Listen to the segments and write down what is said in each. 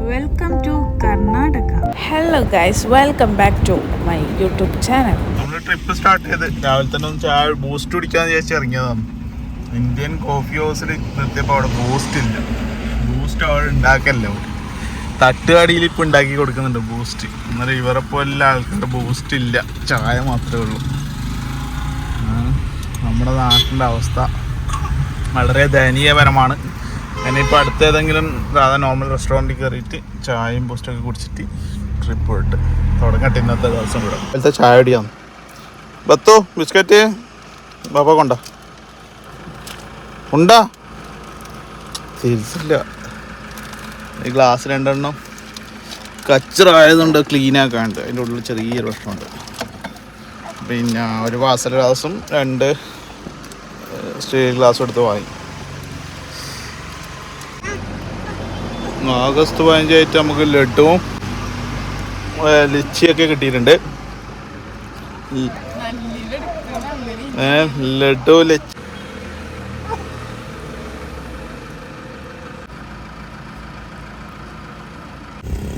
Welcome to Karnataka. Hello guys, welcome back to my YouTube channel. നമ്മൾ trip start ചെയ്ത് രാവിലെ തന്നെ ഒന്ന് ചായ ബൂസ്റ്റ് കുടിക്കാന്ന് വിചാരിച്ച് ഇറങ്ങിയതാണ്. ഇന്ത്യൻ കോഫി ഹൗസിൽ നിർത്തിയപ്പോൾ അവിടെ ബൂസ്റ്റ് ഇല്ല. ബൂസ്റ്റ് അവിടെ ഉണ്ടാക്കല്ലോ, തട്ടുകടിയിൽ ഇപ്പം ഉണ്ടാക്കി കൊടുക്കുന്നുണ്ട് ബൂസ്റ്റ്. അന്നേരം ഇവരെ പോലെ ആൾക്കാരുടെ ബൂസ്റ്റ് ഇല്ല, ചായ മാത്രമേ ഉള്ളൂ. നമ്മുടെ നാട്ടിൻ്റെ അവസ്ഥ വളരെ ദയനീയപരമാണ്. ഞാനിപ്പോൾ അടുത്ത ഏതെങ്കിലും സാധാ നോർമൽ റെസ്റ്റോറൻറ്റിൽ കയറിയിട്ട് ചായയും ബൂസ്റ്റൊക്കെ കുടിച്ചിട്ട് ട്രിപ്പ് പോയിട്ട് തുടങ്ങട്ടെ ഇന്നത്തെ ദിവസം കൂടെ. അതിലത്തെ ചായ അടിയാണ്. ബത്തോ ബിസ്ക്കറ്റ് ബാബ കൊണ്ടാ ഉണ്ടാ തിരിച്ചില്ല. ഈ ഗ്ലാസ് രണ്ടെണ്ണം കച്ചറായതുകൊണ്ട് ക്ലീനാക്കാണ്ട് അതിൻ്റെ ഉള്ളിൽ ചെറിയൊരു പ്രശ്നമുണ്ട്. പിന്നെ ഒരു വാസല ഗ്ലാസും 2 സ്റ്റീൽ ഗ്ലാസ്സും എടുത്ത് വാങ്ങി. ഓഗസ്റ്റ് 15 നമുക്ക് ലഡുവും ലിച്ചിയൊക്കെ കിട്ടിയിട്ടുണ്ട്. ലഡു ലിച്ചി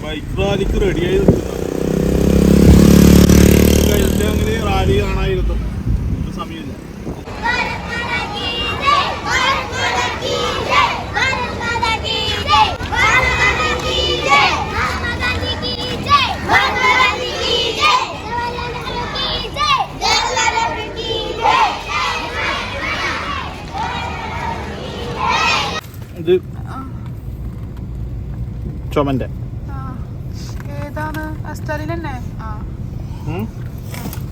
ബൈക്ക് റാലിക്ക് റെഡിയായി അങ്ങനെ റാലി കാണായിരുന്നു. സമയമില്ല. ഇത് ചുമന്റെ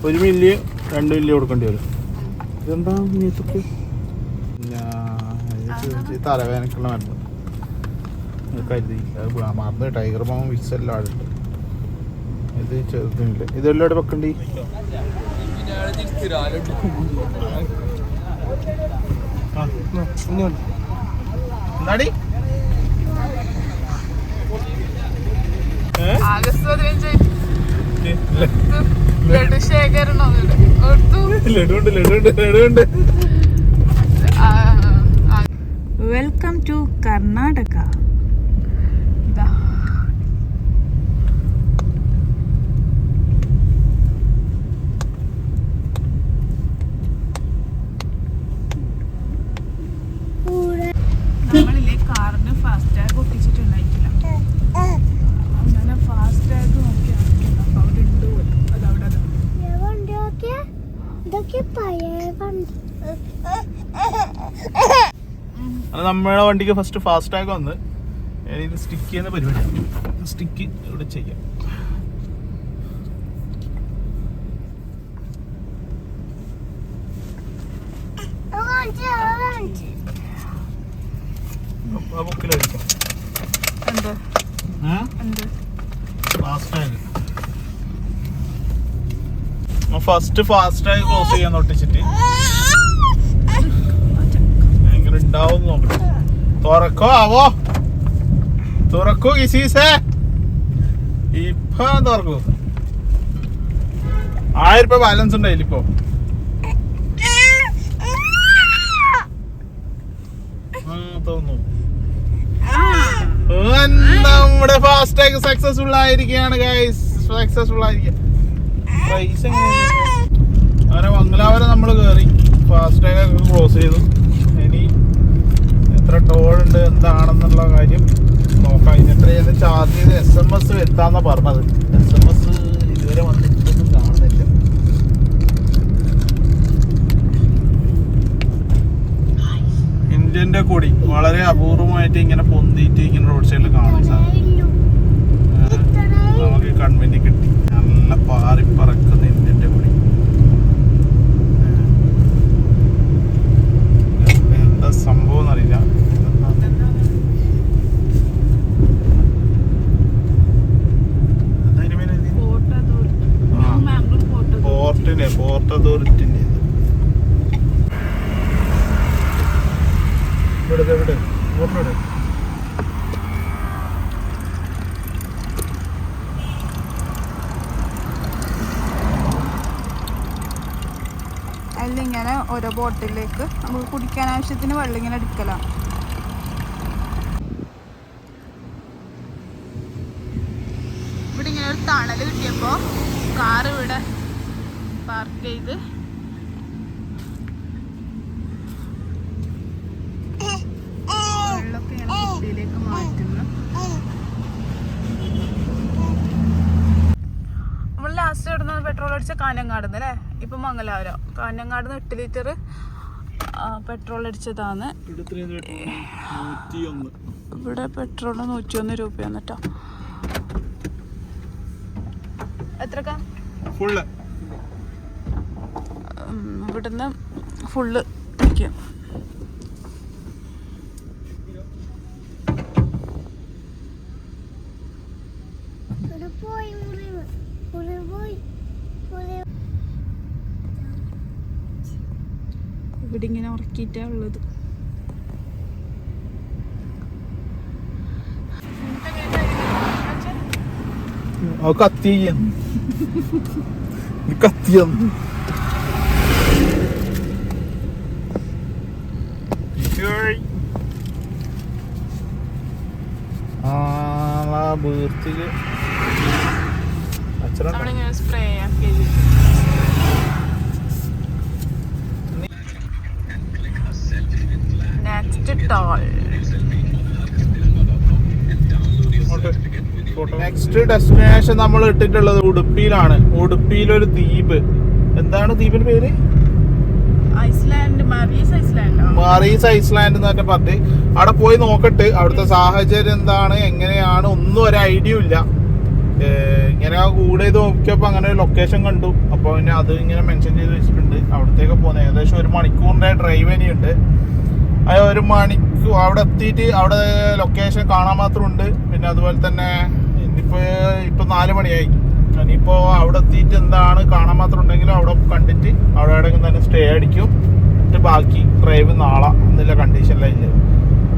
1 മില്ലി 2 മില്ലി കൊടുക്കേണ്ടി വരും. ഇതെന്താ നീച്ചക്ക് തലവേനക്കുള്ള മരുന്ന് കരുതി മറന്ന് ടൈഗർ മാമ മിക്സ് എല്ലാം ആടുണ്ട്. ഇത് ചെറുതില്ല, ഇതെല്ലാം ഇവിടെ വെക്കണ്ടി. എന്താടി ലഡുണ്ട്. Welcome to Karnataka. നമ്മളില്ലേ കാറിന് ഫാസ്റ്റ് ടാഗ് ഒട്ടിച്ചിട്ടുണ്ടായിട്ടില്ല. അങ്ങനെ ഫാസ്റ്റ് ടാഗ് നോക്കിയാണ് അപ്പൊ അവിടെ ഉണ്ട് പോലും. അതവിടെ നമ്മുടെ വണ്ടിക്ക് ഫസ്റ്റ് ഫാസ്റ്റ് ടാഗ് വന്ന് ഇത് സ്റ്റിക്ക് ചെയ്യുന്ന പരിപാടിയാണ്. സ്റ്റിക്ക് ഇവിടെ ചെയ്യാം. ഫസ്റ്റ് ഫാസ്റ്റ് ടാഗ് ക്ലോസ് ചെയ്യാൻ ഒട്ടിച്ചിട്ട് എങ്ങനെ ഉണ്ടാവും നോക്കട്ടെ. തുറക്കോ കിസീസേ ഇപ്പൊ തുറക്കൂ. 1000 രൂപ ബാലൻസ് ഉണ്ടായില്ല ഇപ്പൊ. തോന്നുന്നു നമ്മുടെ ഫാസ്റ്റ് ടാഗ് സക്സസ്ഫുൾ ആയിരിക്കുകയാണ് ഗൈസ്. സക്സസ്ഫുൾ ആയിരിക്കുക. പ്രൈസ് അങ്ങനെ മംഗലാപുരം നമ്മൾ കയറി ഫാസ്റ്റ് ടാഗ് ഒക്കെ ക്ലോസ് ചെയ്തു. ഇനി എത്ര ടോളുണ്ട് എന്താണെന്നുള്ള കാര്യം നോക്കാം. ഇനി എത്രയാണ് ചാർജ് ചെയ്ത് SMS വരുത്താന്നാ പറഞ്ഞത്. SMS ഇതുവരെ വന്നിട്ടൊന്നും കാണുന്നില്ല. ഇന്ത്യൻ്റെ കൊടി വളരെ അപൂർവമായിട്ട് ഇങ്ങനെ പൊന്തിയിട്ട് ഇങ്ങനെ റോഡ് സൈഡിൽ കാണാൻ സാധിക്കും. നമുക്ക് കൺവെന്റ് കിട്ടി. നല്ല പാറിപ്പറക്കുന്ന ഇന്ത്യൻ്റെ കൊടി. എന്താ സംഭവം എന്നറിയില്ല. പോർട്ട് അതോറിറ്റിൻ്റെ ഇവിടെ പോർട്ട് അതിലിങ്ങനെ ഓരോ ബോട്ടിലേക്ക് നമുക്ക് കുടിക്കാൻ ആവശ്യത്തിന് വെള്ളം ഇങ്ങനെ എടുക്കലാണ്. കാറ് ഇവിടെ പാർക്ക് ചെയ്ത് വെള്ളമൊക്കെ ഞാൻ കുട്ടിയിലേക്ക് മാറ്റുന്നു. നമ്മൾ ലാസ്റ്റ് ഇടുന്നത് പെട്രോൾ അടിച്ച കാഞ്ഞങ്ങാട് അല്ലേ? ഇപ്പൊ മംഗലാപുരം. കാഞ്ഞങ്ങാട് 8 ലിറ്റർ പെട്രോൾ അടിച്ചതാണ്. ഇവിടെ പെട്രോളിന് 101 രൂപയാണ് കേട്ടോ. എത്രക്കാ ഫുള്ള്? ഇവിടുന്ന് ഫുള്ള് നിൽക്കും. ഇവിടെ ഇങ്ങനെ ഉറക്കിയിട്ടാ ഉള്ളത്. കത്തിയാണ് നമ്മളിങ്ങനെ സ്പ്രേ ആക്കി. നെക്സ്റ്റ് ഡെസ്റ്റിനേഷൻ നമ്മൾ ഇട്ടിട്ടുള്ളത് ഉടുപ്പിയിലാണ്. ഉടുപ്പിയിലൊരു ദ്വീപ്. എന്താണ് ദ്വീപിന്റെ പേര്? മറീസ് ഐസ്ലാൻഡ് എന്ന് പറഞ്ഞ പറഞ്ഞ് അവിടെ പോയി നോക്കട്ട് അവിടുത്തെ സാഹചര്യം എന്താണ്, എങ്ങനെയാണ്, ഒന്നും ഒരു ഐഡിയ ഇല്ല. ഇങ്ങനെ കൂടെ ചെയ്ത് നോക്കിയപ്പോ അങ്ങനെ ഒരു ലൊക്കേഷൻ കണ്ടു. അപ്പൊ പിന്നെ അത് ഇങ്ങനെ മെൻഷൻ ചെയ്ത് വെച്ചിട്ടുണ്ട്. അവിടത്തേക്ക് പോകുന്നത് ഏകദേശം 1 മണിക്കൂറിന്റെ ഡ്രൈവ് തന്നെയുണ്ട്. അത് 1 മണിക്കൂർ അവിടെ എത്തിയിട്ട് അവിടെ ലൊക്കേഷൻ കാണാൻ മാത്രമുണ്ട്. പിന്നെ അതുപോലെ തന്നെ ഇപ്പൊ 4 മണിയായി. ഇനിയിപ്പോ അവിടെ എത്തിയിട്ട് എന്താണ് കാണാൻ മാത്രം ഉണ്ടെങ്കിലും അവിടെ കണ്ടിട്ട് അവിടെ എവിടെയെങ്കിലും തന്നെ സ്റ്റേ അടിക്കും. എന്നിട്ട് ബാക്കി ഡ്രൈവ് നാളെ എന്നുള്ള കണ്ടീഷനിലായില്ല.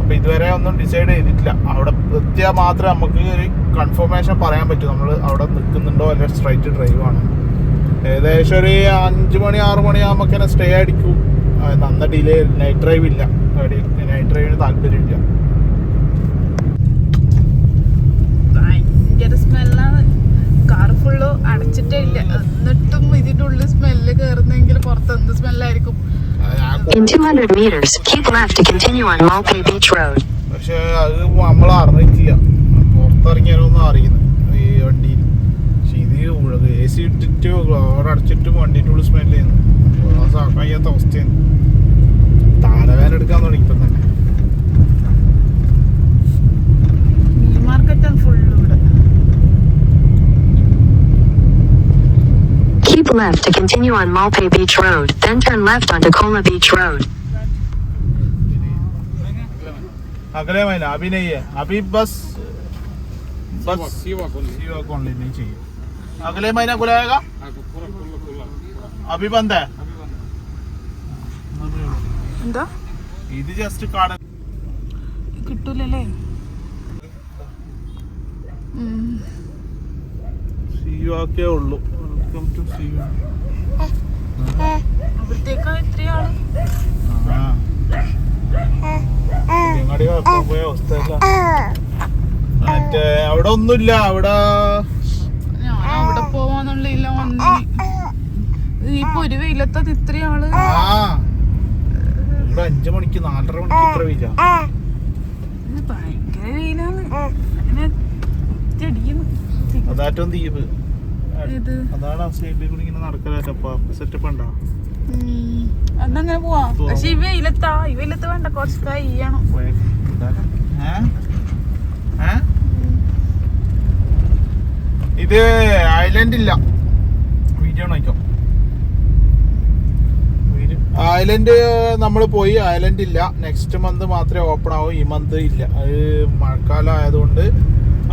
അപ്പൊ ഇതുവരെ ഒന്നും ഡിസൈഡ് ചെയ്തിട്ടില്ല. അവിടെ എത്തിയാൽ മാത്രമേ നമുക്ക് ഒരു കൺഫർമേഷൻ പറയാൻ പറ്റൂ നമ്മൾ അവിടെ നിൽക്കുന്നുണ്ടോ അല്ലെങ്കിൽ സ്ട്രൈറ്റ് ഡ്രൈവ് ആണ്. ഏകദേശം ഒരു 5 മണി 6 മണിയാകുമ്പോൾ തന്നെ സ്റ്റേ അടിക്കും. നന്ന ഡിലേ. നൈറ്റ് ഡ്രൈവ് ഇല്ല. നൈറ്റ് ഡ്രൈവിന് താല്പര്യമില്ല. ഭയങ്കര സ്മെല്ലാണ്. കാർ ഫുള്ള് അടച്ചിട്ടേ ഇല്ല. എന്നിട്ടും ഇതിന്റെ ഉള്ളിൽ സ്മെല്ല് കയറുന്നെങ്കിൽ പുറത്ത് എന്ത് സ്മെല്ലായിരിക്കും. In 200 meters, keep left to continue on Malpe Beach Road. പക്ഷെ അത് നമ്മൾ അറിഞ്ഞിട്ടില്ല. പുറത്തിറങ്ങിയാലൊന്നും അറിയുന്നത് ഈ വണ്ടിയിൽ. പക്ഷെ ഇത് AC ഇട്ടിട്ട് അടച്ചിട്ടും വണ്ടിൻ്റെ ഉള്ളിൽ സ്മെല്ല് ചെയ്യുന്നു. കഴിയാത്ത അവസ്ഥയാണ്. തലവേദന എടുക്കാൻ തുടങ്ങി ഇപ്പം തന്നെ. മീൻ മാർക്കറ്റാണ് ഫുള്ള് ഇവിടെ. Keep left to continue on Malpe Beach Road, then turn left onto Kola Beach Road. अगले महीने अभी नहीं है. अभी बस सेवा कौन लेनी चाहिए. अगले महीने खुलाएगा. अभी बंद है. എന്താ ഇത് ജസ്റ്റ് കാർഡ് കിട്ടൂലല്ലേ? സിയുക്കെ ഉള്ളൂ. Welcome to see you. അവിടത്തേക്കാ ഇത്രയും ആള്. പോയ അവസ്ഥയല്ല. മറ്റേ അവിടെ ഒന്നുമില്ല. അവിടെ ഞാൻ അവിടെ പോവാന്നുള്ളില്ല. ഇപ്പൊ ഒരു വെയിലത്തത് ഇത്രയും ആള്. ഇവിടെ 5 മണിക്ക് 4:30 മണിക്ക് ഇത്ര വെയില. ഭയങ്കര വെയിലാണ്. അങ്ങനെ അതാറ്റം ദ്വീപ്. അതാണ് ആ സൈഡിൽ കൂടി ഇങ്ങനെ നടക്കലാ. സെറ്റപ്പ് ഉണ്ടോ? അതങ്ങനെ പോവാ. പക്ഷെ ഈ വെയിലത്ത് വേണ്ട, കുറച്ച് കയ്യണം. ഇത് ഐലൻഡ് ഇല്ല. വീഡിയോ നോക്കാം. ഐലൻഡ് നമ്മൾ പോയി. ഐലൻഡ് ഇല്ല. നെക്സ്റ്റ് മന്ത് മാത്രമേ ഓപ്പൺ ആവൂ. ഈ മന്ത് ഇല്ല. അത് മഴക്കാലം ആയതുകൊണ്ട്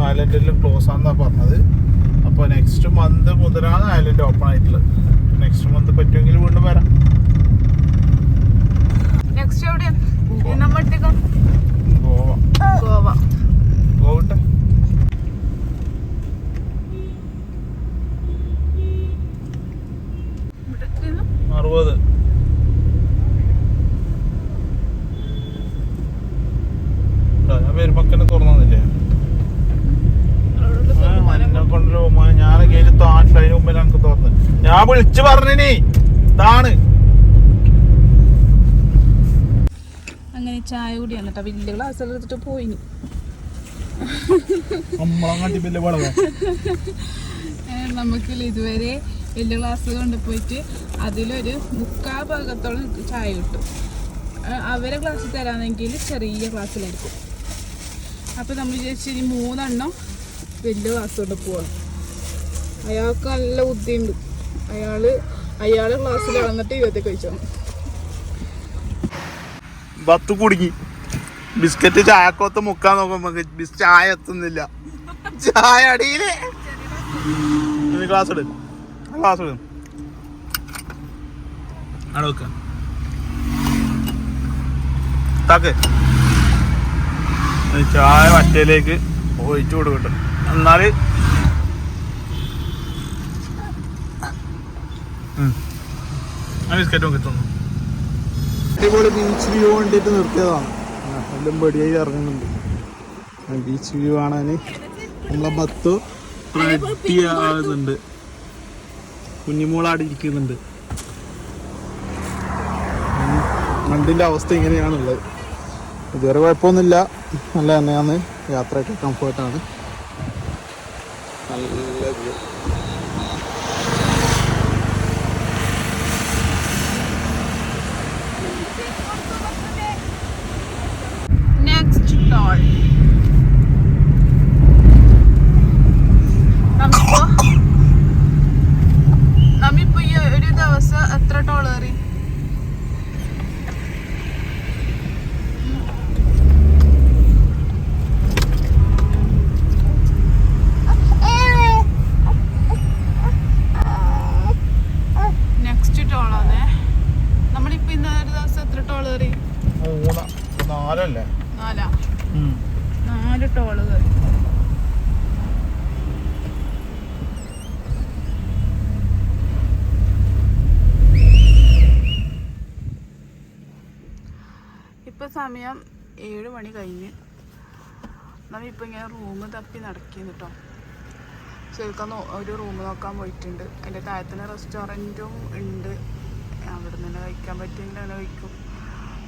ഐലൻഡെല്ലാം ക്ലോസ് ആണെന്നാണ് പറഞ്ഞത്. അപ്പോൾ നെക്സ്റ്റ് മന്ത് മുതലാണ് ഐലൻഡ് ഓപ്പൺ ആയിട്ടുള്ളത്. നെക്സ്റ്റ് മന്ത് പറ്റുമെങ്കിൽ വീണ്ടും വരാം. നെക്സ്റ്റ് എവിടെയാണ്? ഗോവ. ഗോവട്ടെ. അറുപത്. ഞാൻ വരുമ്പക്കന്നെ തുറന്നില്ലേ? കൊണ്ടുവരും മോനെ. ഞാൻ കേട്ട് താണില്ല, അതിന് മുമ്പേ എനിക്ക് തോന്നുന്നു. ഞാൻ വിളിച്ചു പറഞ്ഞേ താണ്. അങ്ങനെ ചായ കൂടിയാണ് കേട്ടോ. വലിയ ഗ്ലാസ് എടുത്തിട്ട് പോയിന്. നമുക്കില്ല ഇതുവരെ വലിയ ഗ്ലാസ് കൊണ്ടുപോയിട്ട് അതിലൊരു 3/4 ഭാഗത്തോളം ചായ കിട്ടും. അവരെ ഗ്ലാസ് തരാമെങ്കിൽ ചെറിയ ഗ്ലാസ്സിലായിരിക്കും. അപ്പോൾ നമ്മൾ വിചാരിച്ചു 3 എണ്ണം വലിയ ഗ്ലാസ് കൊണ്ട് പോകണം. അയാൾക്ക് നല്ല ബുദ്ധിയുണ്ട്. അയാള് ഗ്ലാസ്സിൽ വളർന്നിട്ട് 20 കഴിച്ചോണം. ബത്ത് കുടുങ്ങി. ബിസ്ക്കറ്റ് ചായക്കൊത്ത് മുക്കാൻ നോക്കുമ്പോ ചായ എത്തുന്നില്ല. ചായ അടിയില് ഗ്ലാസ് ഇടും അവിടെ വെക്ക. ചായ വറ്റയിലേക്ക് ഒഴിച്ചു കൊടുക്കട്ടെ. എന്നാല് ബിസ്ക്കറ്റ് നോക്കിത്തുന്നു. അടിപൊളി ബീച്ച് വ്യൂ വേണ്ടിയിട്ട് നിർത്തിയതാണ്. എല്ലാം പടിയായി ഇറങ്ങുന്നുണ്ട്. ബീച്ച് വ്യൂ കാണാൻ നമ്മളെ ബത്ത് റെഡി ആകുന്നുണ്ട്. കുഞ്ഞുമോളാടി ഇരിക്കുന്നുണ്ട്. വണ്ടിൻ്റെ അവസ്ഥ ഇങ്ങനെയാണുള്ളത്. ഇതുവരെ കുഴപ്പമൊന്നുമില്ല. നല്ല തന്നെയാണ്. യാത്രയൊക്കെ കംഫർട്ടാണ്. നല്ല വ്യൂ. നമ്മിപ്പോ ഈ ഒരു ദിവസം എത്ര ടോളറി? നെക്സ്റ്റ് ടോളാണേ. നമ്മളിപ്പോ ഇന്ന് ഒരു ദിവസം എത്ര ടോളറി? 4 ടോള് കയറി. ഇപ്പൊ സമയം 7 മണി കഴിഞ്ഞ്. നമ്മിപ്പോൾ ഇങ്ങനെ റൂം തപ്പി നടക്കുന്നു കേട്ടോ. ശരിക്കും ഒരു റൂം നോക്കാൻ പോയിട്ടുണ്ട്. അതിൻ്റെ താഴത്തിന് റെസ്റ്റോറൻറ്റും ഉണ്ട്. അവിടെ നിന്ന് കഴിക്കാൻ പറ്റിയെങ്കിൽ അങ്ങനെ കഴിക്കും.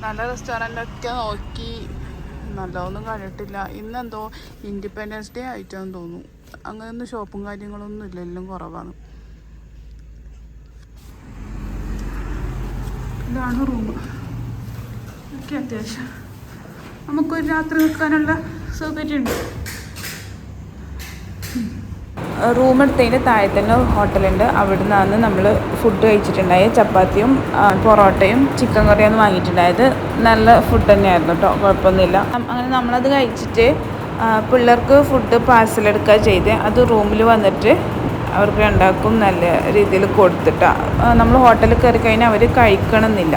നല്ല റെസ്റ്റോറൻറ്റൊക്കെ നോക്കി, നല്ലതൊന്നും കണ്ടിട്ടില്ല. ഇന്നെന്തോ ഇൻഡിപെൻഡൻസ് ഡേ ആയിട്ടാന്ന് തോന്നുന്നു. അങ്ങനെയൊന്നും ഷോപ്പും കാര്യങ്ങളൊന്നും ഇല്ല, എല്ലാം കുറവാണ്. ഇതാണ് റൂം. ഒക്കെ അത്യാവശ്യം നമുക്കൊരു രാത്രി നിൽക്കാനുള്ള സൗകര്യമുണ്ട്. റൂം എടുത്തതിൻ്റെ താഴെ തന്നെ ഹോട്ടലുണ്ട്. അവിടെ നിന്നാണ് നമ്മൾ ഫുഡ് കഴിച്ചിട്ടുണ്ടായത്. ചപ്പാത്തിയും പൊറോട്ടയും ചിക്കൻ കറിയാണ് വാങ്ങിയിട്ടുണ്ടായത്. നല്ല ഫുഡ് തന്നെയായിരുന്നു കേട്ടോ, കുഴപ്പമൊന്നുമില്ല. അങ്ങനെ നമ്മളത് കഴിച്ചിട്ട് പിള്ളേർക്ക് ഫുഡ് പാഴ്സൽ എടുക്കുക ചെയ്ത് അത് റൂമിൽ വന്നിട്ട് അവർക്ക് ഉണ്ടാക്കും നല്ല രീതിയിൽ കൊടുത്തിട്ടാണ്. നമ്മൾ ഹോട്ടലിൽ കയറി കഴിഞ്ഞാൽ അവർ കഴിക്കണമെന്നില്ല.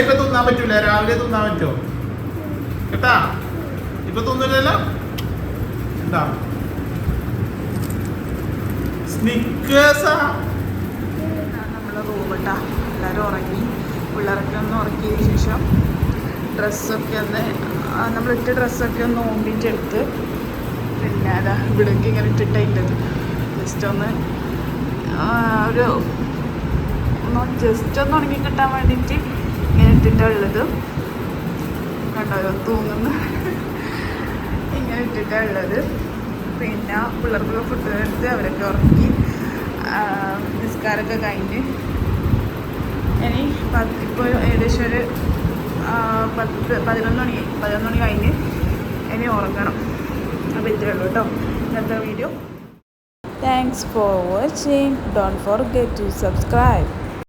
ഇപ്പൊ തിന്നാൻ പറ്റൂല, രാവിലെ തിന്നാൻ പറ്റുമോ കേട്ടാ? ഇപ്പൊ തിന്നില്ലല്ലോ. എന്താ സ്നിക്കേഴ്സാ? നമ്മളെ റൂം കേട്ടാ. എല്ലാവരും ഉറങ്ങി. പിള്ളേരൊക്കെ ഒന്ന് ഉറക്കിയതിന് ശേഷം ഡ്രസ്സൊക്കെ ഒന്ന് നമ്മളിട്ട ഡ്രസ്സൊക്കെ ഒന്ന് ഓമ്പിച്ചെടുത്ത് പിന്നെ അതാ ഇവിടേക്ക് ഇങ്ങനെ ഇട്ടിട്ടുള്ളത് ജസ്റ്റ് ഒന്ന് ജസ്റ്റ് ഒന്ന് ഉണങ്ങി കിട്ടാൻ വേണ്ടിയിട്ട് ഇങ്ങനെ ഇട്ടിട്ടുള്ളത്. കണ്ടോ തൂങ്ങുന്നു. ഇങ്ങനെ ഇട്ടിട്ടുള്ളത്. പിന്നെ പിള്ളേർക്കൊക്കെ ഫുഡ് എടുത്ത് അവരൊക്കെ ഉറക്കി നിസ്കാരമൊക്കെ കഴിഞ്ഞ് ഇനി ഇപ്പോൾ ഏകദേശം ഒരു 11 മണി കഴിഞ്ഞ് ഇനി ഉറങ്ങണം. അപ്പോൾ ഇത്രയേ ഉള്ളൂ കേട്ടോ ഇന്നത്തെ video. Thanks for watching. Don't forget to subscribe.